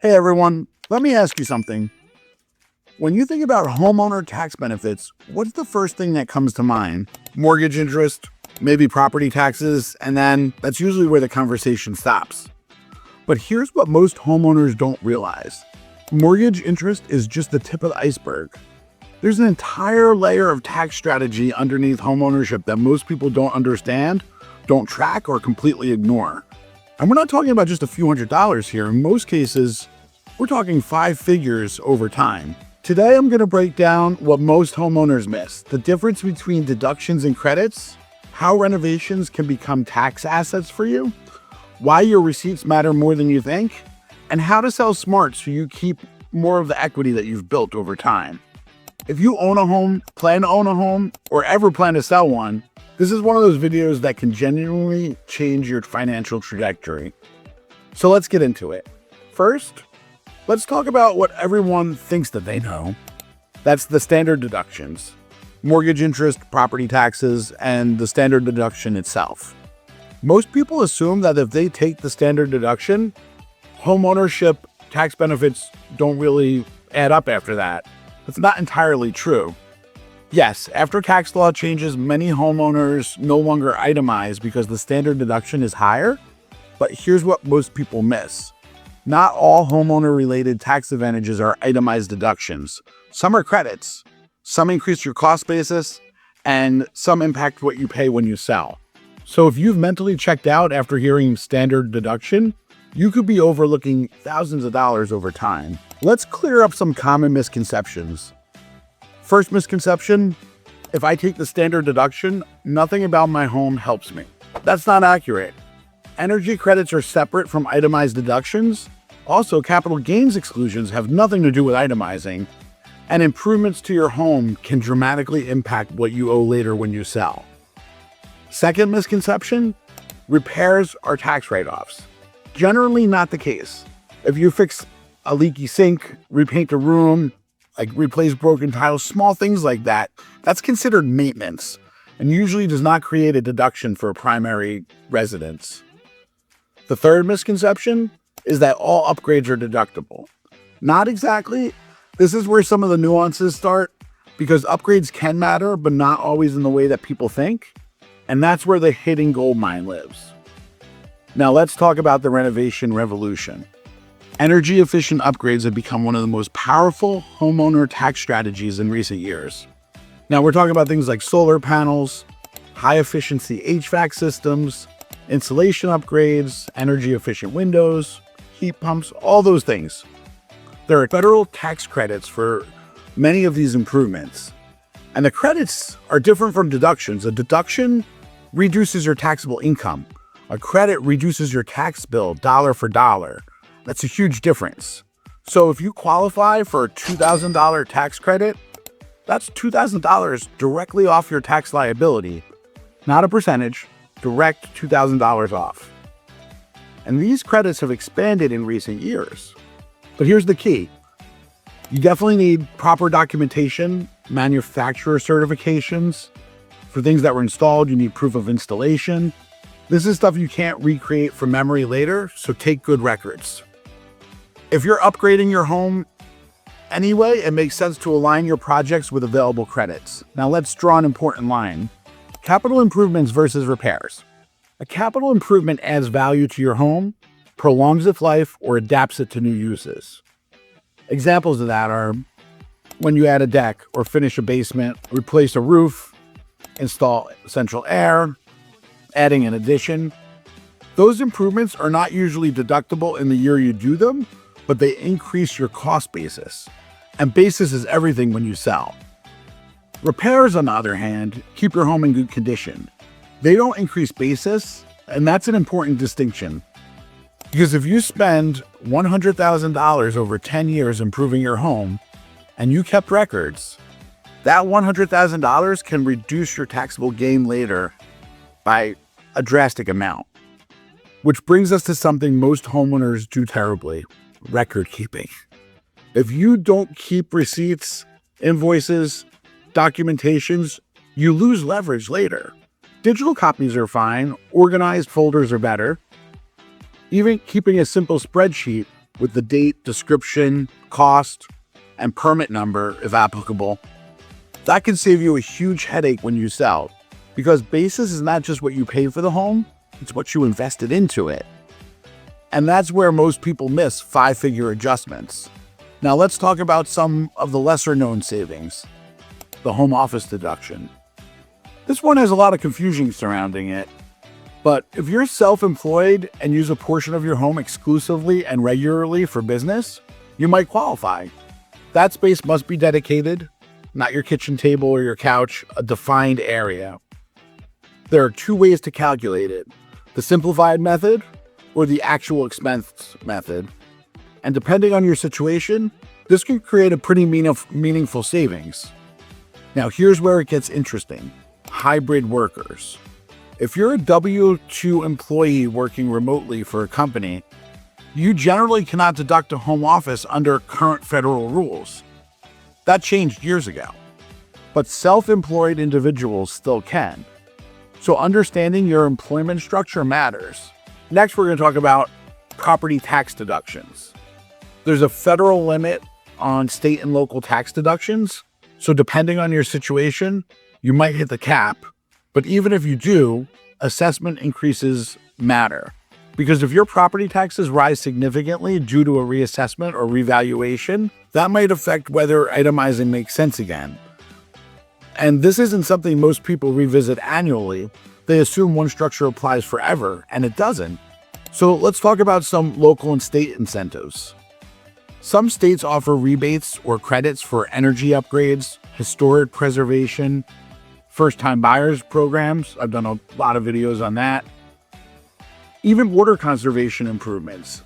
Hey everyone, let me ask you something. When you think about homeowner tax benefits, what's the first thing that comes to mind? Mortgage interest, maybe property taxes, and then that's usually where the conversation stops. But here's what most homeowners don't realize. Mortgage interest is just the tip of the iceberg. There's an entire layer of tax strategy underneath homeownership that most people don't understand, don't track, or completely ignore. And we're not talking about just a few $100s here. In most cases, we're talking 5 figures over time. Today, I'm going to break down what most homeowners miss, the difference between deductions and credits, how renovations can become tax assets for you, why your receipts matter more than you think, and how to sell smart so you keep more of the equity that you've built over time. If you own a home, plan to own a home, or ever plan to sell one, this is one of those videos that can genuinely change your financial trajectory. So let's get into it. First, let's talk about what everyone thinks that they know. That's the standard deductions, mortgage interest, property taxes, and the standard deduction itself. Most people assume that if they take the standard deduction, homeownership tax benefits don't really add up after that. That's not entirely true. Yes, after tax law changes, many homeowners no longer itemize because the standard deduction is higher, but here's what most people miss. Not all homeowner-related tax advantages are itemized deductions. Some are credits, some increase your cost basis, and some impact what you pay when you sell. So if you've mentally checked out after hearing standard deduction, you could be overlooking thousands of dollars over time. Let's clear up some common misconceptions. First misconception, if I take the standard deduction, nothing about my home helps me. That's not accurate. Energy credits are separate from itemized deductions. Also, capital gains exclusions have nothing to do with itemizing, and improvements to your home can dramatically impact what you owe later when you sell. Second misconception, repairs are tax write-offs. Generally not the case. If you fix a leaky sink, repaint a room, like replace broken tiles, small things like that, that's considered maintenance and usually does not create a deduction for a primary residence. The third misconception is that all upgrades are deductible. Not exactly. This is where some of the nuances start, because upgrades can matter, but not always in the way that people think. And that's where the hidden gold mine lives. Now let's talk about the renovation revolution. Energy efficient upgrades have become one of the most powerful homeowner tax strategies in recent years. Now we're talking about things like solar panels, high efficiency HVAC systems, insulation upgrades, energy efficient windows, heat pumps, all those things. There are federal tax credits for many of these improvements. And the credits are different from deductions. A deduction reduces your taxable income. A credit reduces your tax bill dollar for dollar. That's a huge difference. So if you qualify for a $2,000 tax credit, that's $2,000 directly off your tax liability, not a percentage, direct $2,000 off. And these credits have expanded in recent years. But here's the key. You definitely need proper documentation, manufacturer certifications. For things that were installed, you need proof of installation. This is stuff you can't recreate from memory later, so take good records. If you're upgrading your home anyway, it makes sense to align your projects with available credits. Now let's draw an important line. Capital improvements versus repairs. A capital improvement adds value to your home, prolongs its life, or adapts it to new uses. Examples of that are when you add a deck or finish a basement, replace a roof, install central air, adding an addition. Those improvements are not usually deductible in the year you do them, but they increase your cost basis. And basis is everything when you sell. Repairs, on the other hand, keep your home in good condition. They don't increase basis, and that's an important distinction. Because if you spend $100,000 over 10 years improving your home, and you kept records, that $100,000 can reduce your taxable gain later by a drastic amount. Which brings us to something most homeowners do terribly: record keeping. If you don't keep receipts, invoices, documentations, you lose leverage later. Digital copies are fine, organized folders are better. Even keeping a simple spreadsheet with the date, description, cost, and permit number if applicable. That can save you a huge headache when you sell, because basis is not just what you pay for the home, it's what you invested into it. And that's where most people miss five-figure adjustments. Now let's talk about some of the lesser known savings. The home office deduction. This one has a lot of confusion surrounding it, but if you're self-employed and use a portion of your home exclusively and regularly for business, you might qualify. That space must be dedicated, not your kitchen table or your couch, a defined area. There are two ways to calculate it: the simplified method or the actual expense method. And depending on your situation, this can create a pretty meaningful savings. Now here's where it gets interesting. Hybrid workers. If you're a W-2 employee working remotely for a company, you generally cannot deduct a home office under current federal rules. That changed years ago. But self-employed individuals still can. So understanding your employment structure matters. Next, we're going to talk about property tax deductions. There's a federal limit on state and local tax deductions. So depending on your situation, you might hit the cap. But even if you do, assessment increases matter. Because if your property taxes rise significantly due to a reassessment or revaluation, that might affect whether itemizing makes sense again. And this isn't something most people revisit annually. They assume one structure applies forever, and it doesn't. So let's talk about some local and state incentives. Some states offer rebates or credits for energy upgrades, historic preservation, first-time buyers programs. I've done a lot of videos on that. Even water conservation improvements.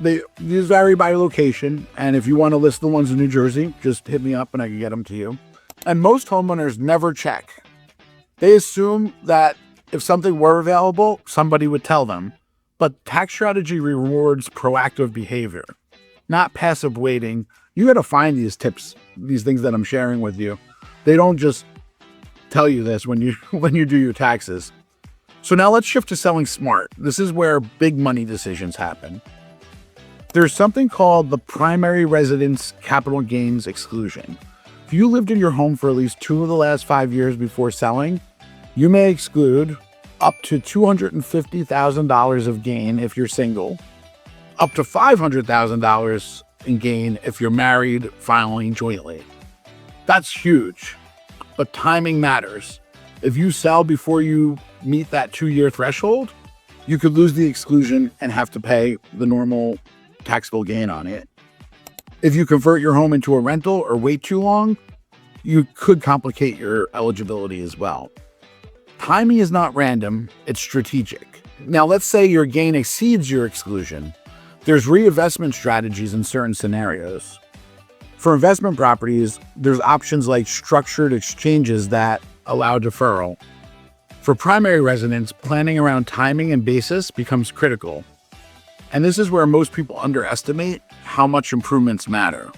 These vary by location, and if you want to list the ones in New Jersey, just hit me up and I can get them to you. And most homeowners never check. They assume that if something were available, somebody would tell them. But tax strategy rewards proactive behavior, not passive waiting. You got to find these tips, these things that I'm sharing with you. They don't just tell you this when you do your taxes. So now let's shift to selling smart. This is where big money decisions happen. There's something called the primary residence capital gains exclusion. If you lived in your home for at least 2 of the last 5 years before selling, you may exclude up to $250,000 of gain if you're single, up to $500,000 in gain if you're married filing jointly. That's huge, but timing matters. If you sell before you meet that 2-year threshold, you could lose the exclusion and have to pay the normal taxable gain on it. If you convert your home into a rental or wait too long, you could complicate your eligibility as well. Timing is not random, it's strategic. Now, let's say your gain exceeds your exclusion. There's reinvestment strategies in certain scenarios. For investment properties, there's options like structured exchanges that allow deferral. For primary residents, planning around timing and basis becomes critical. And this is where most people underestimate how much improvements matter.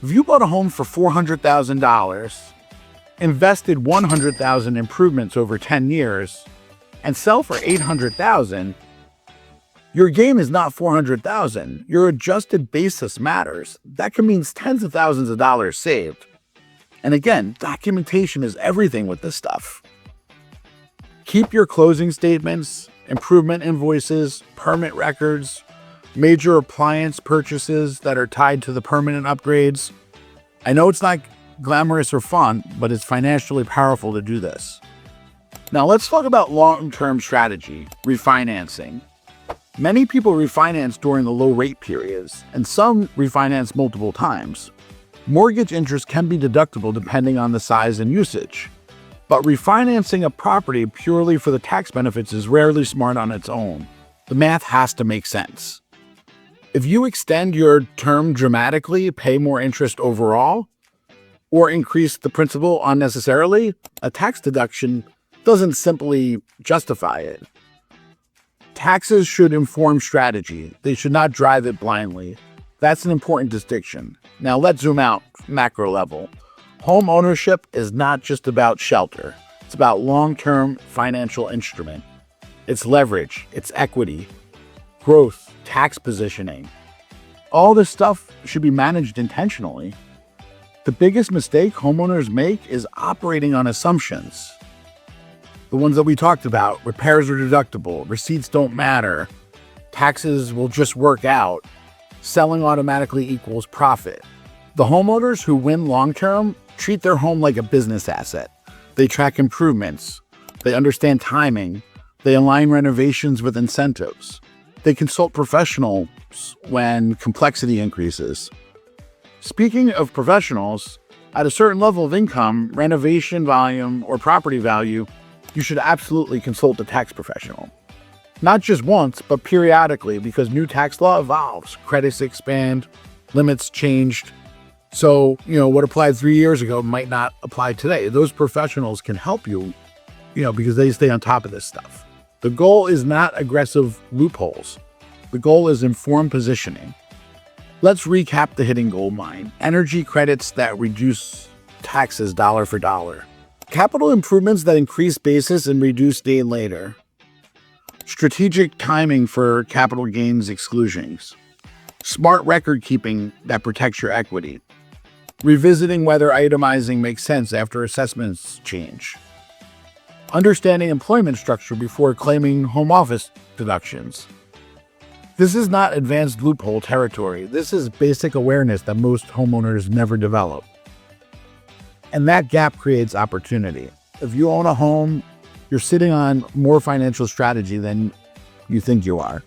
If you bought a home for $400,000, invested $100,000 in improvements over 10 years, and sell for $800,000, your gain is not $400,000. Your adjusted basis matters. That can mean tens of thousands of dollars saved. And again, documentation is everything with this stuff. Keep your closing statements, improvement invoices, permit records, major appliance purchases that are tied to the permanent upgrades. I know it's not glamorous or fun, but it's financially powerful to do this. Now let's talk about long-term strategy, refinancing. Many people refinance during the low rate periods, and some refinance multiple times. Mortgage interest can be deductible depending on the size and usage. But refinancing a property purely for the tax benefits is rarely smart on its own. The math has to make sense. If you extend your term dramatically, pay more interest overall, or increase the principal unnecessarily, a tax deduction doesn't simply justify it. Taxes should inform strategy. They should not drive it blindly. That's an important distinction. Now let's zoom out, macro level. Home ownership is not just about shelter. It's about long-term financial instrument. It's leverage, it's equity, growth, tax positioning. All this stuff should be managed intentionally. The biggest mistake homeowners make is operating on assumptions. The ones that we talked about: repairs are deductible, receipts don't matter, taxes will just work out, selling automatically equals profit. The homeowners who win long-term treat their home like a business asset. They track improvements, they understand timing, they align renovations with incentives. They consult professionals when complexity increases. Speaking of professionals, at a certain level of income, renovation volume, or property value, you should absolutely consult a tax professional. Not just once, but periodically, because new tax law evolves, credits expand, limits changed. So, what applied 3 years ago might not apply today. Those professionals can help you, because they stay on top of this stuff. The goal is not aggressive loopholes. The goal is informed positioning. Let's recap the hidden gold mine: energy credits that reduce taxes dollar for dollar, capital improvements that increase basis and reduce day later, strategic timing for capital gains exclusions, smart record keeping that protects your equity, revisiting whether itemizing makes sense after assessments change, understanding employment structure before claiming home office deductions. This is not advanced loophole territory. This is basic awareness that most homeowners never develop. And that gap creates opportunity. If you own a home, you're sitting on more financial strategy than you think you are.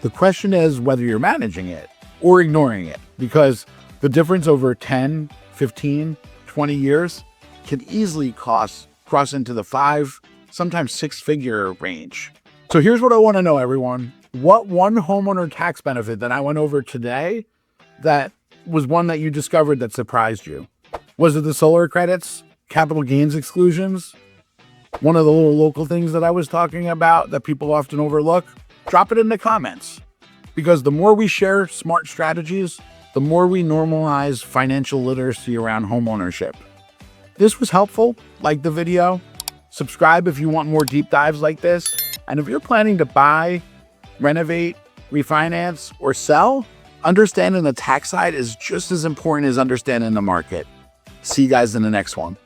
The question is whether you're managing it or ignoring it, because the difference over 10, 15, 20 years can easily cross into the 5, sometimes 6-figure range. So here's what I want to know, everyone. What one homeowner tax benefit that I went over today that was one that you discovered that surprised you? Was it the solar credits, capital gains exclusions, one of the little local things that I was talking about that people often overlook? Drop it in the comments, because the more we share smart strategies, the more we normalize financial literacy around homeownership. This was helpful. Like the video, subscribe if you want more deep dives like this. And if you're planning to buy, renovate, refinance, or sell, understanding the tax side is just as important as understanding the market. See you guys in the next one.